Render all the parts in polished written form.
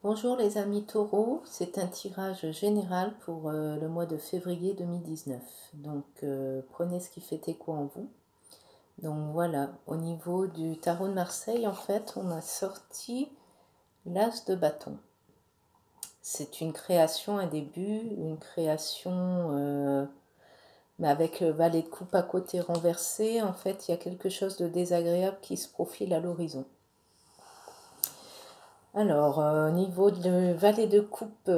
Bonjour les amis taureaux, c'est un tirage général pour le mois de février 2019. Donc prenez ce qui fait écho en vous. Donc voilà, au niveau du tarot de Marseille, en fait, on a sorti l'As de bâton. C'est une création, un début, une création, mais avec le valet de coupe à côté renversé. En fait, il y a quelque chose de désagréable qui se profile à l'horizon. Alors, au niveau de valet de coupe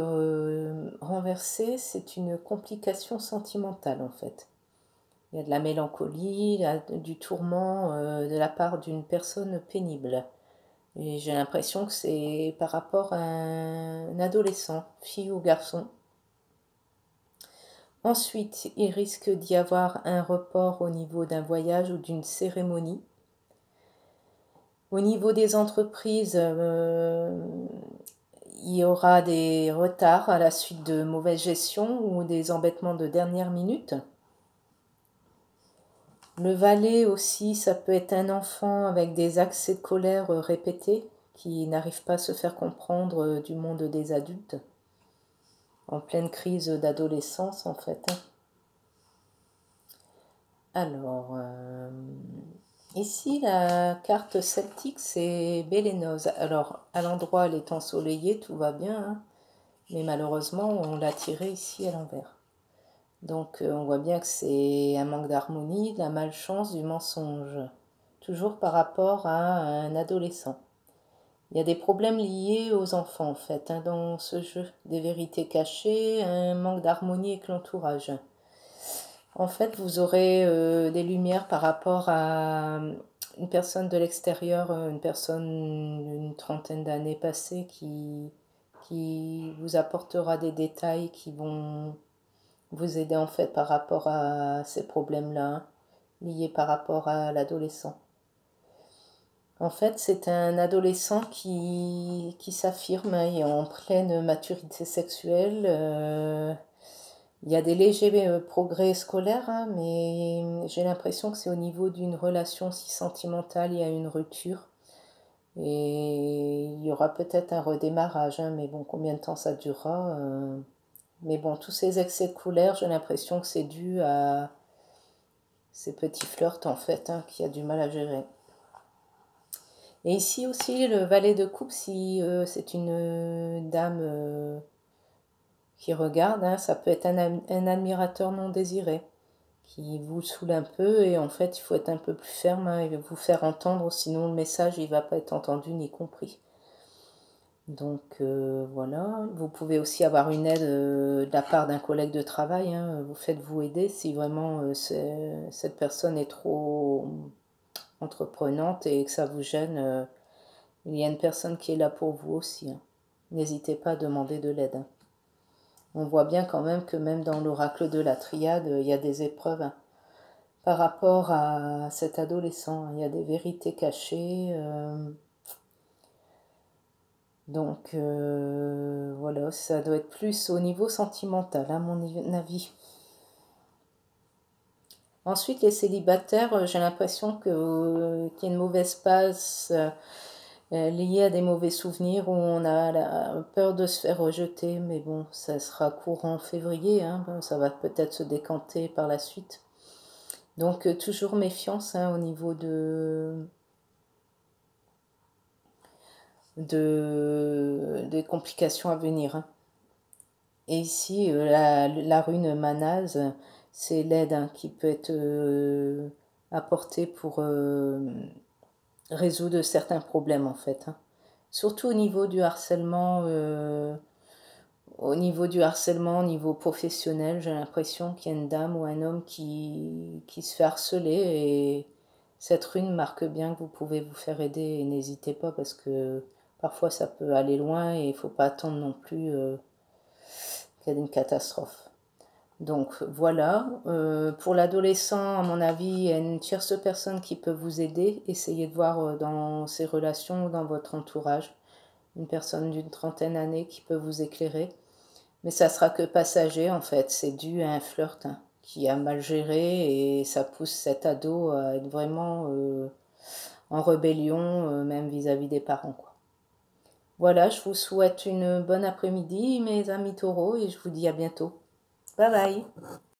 renversé, c'est une complication sentimentale en fait. Il y a de la mélancolie, du tourment de la part d'une personne pénible. Et j'ai l'impression que c'est par rapport à un adolescent, fille ou garçon. Ensuite, il risque d'y avoir un report au niveau d'un voyage ou d'une cérémonie. Au niveau des entreprises, il y aura des retards à la suite de mauvaise gestion ou des embêtements de dernière minute. Le valet aussi, ça peut être un enfant avec des accès de colère répétés qui n'arrive pas à se faire comprendre du monde des adultes, en pleine crise d'adolescence en fait. Alors, ici la carte celtique c'est Bélénoz. Alors, à l'endroit elle est ensoleillée, tout va bien, hein, mais malheureusement on l'a tiré ici à l'envers. Donc on voit bien que c'est un manque d'harmonie, de la malchance, du mensonge. Toujours par rapport à un adolescent. Il y a des problèmes liés aux enfants en fait, hein, dans ce jeu. Des vérités cachées, un manque d'harmonie avec l'entourage. En fait, vous aurez des lumières par rapport à une personne de l'extérieur, une personne d'une trentaine d'années passées qui vous apportera des détails qui vont vous aider en fait par rapport à ces problèmes-là, hein, liés par rapport à l'adolescent. En fait, c'est un adolescent qui s'affirme et en pleine maturité sexuelle. Il y a des légers progrès scolaires, hein, mais j'ai l'impression que c'est au niveau d'une relation si sentimentale, il y a une rupture. Et il y aura peut-être un redémarrage, hein, mais bon, combien de temps ça durera Mais bon, tous ces excès de colère, j'ai l'impression que c'est dû à ces petits flirts, en fait, hein, qu'il y a du mal à gérer. Et ici aussi, le valet de coupe, si c'est une dame qui regarde, hein, ça peut être un admirateur non désiré qui vous saoule un peu et en fait, il faut être un peu plus ferme, hein, et vous faire entendre, sinon le message, il ne va pas être entendu ni compris. Donc voilà, vous pouvez aussi avoir une aide de la part d'un collègue de travail, hein, vous faites vous aider si vraiment cette personne est trop entreprenante et que ça vous gêne. Il y a une personne qui est là pour vous aussi, hein. N'hésitez pas à demander de l'aide, hein. On voit bien quand même que même dans l'oracle de la triade, il y a des épreuves, hein, par rapport à cet adolescent, hein. Il y a des vérités cachées. Donc voilà, ça doit être plus au niveau sentimental, à mon avis. Ensuite, les célibataires, j'ai l'impression qu'il y a une mauvaise passe liée à des mauvais souvenirs où on a peur de se faire rejeter, mais bon, ça sera courant en février, hein, ça va peut-être se décanter par la suite. Donc toujours méfiance, hein, au niveau des complications à venir, hein. Et ici, la rune Manaz, c'est l'aide, hein, qui peut être apportée pour résoudre certains problèmes en fait, hein. Surtout au niveau professionnel, j'ai l'impression qu'il y a une dame ou un homme qui se fait harceler et cette rune marque bien que vous pouvez vous faire aider et n'hésitez pas parce que parfois ça peut aller loin et il ne faut pas attendre non plus qu'il y ait une catastrophe. Donc voilà, pour l'adolescent, à mon avis, il y a une tierce personne qui peut vous aider. Essayez de voir dans ses relations, dans votre entourage, une personne d'une trentaine d'années qui peut vous éclairer. Mais ça sera que passager en fait, c'est dû à un flirt, hein, qui a mal géré et ça pousse cet ado à être vraiment en rébellion, même vis-à-vis des parents, quoi. Voilà, je vous souhaite une bonne après-midi, mes amis taureaux, et je vous dis à bientôt. Bye bye.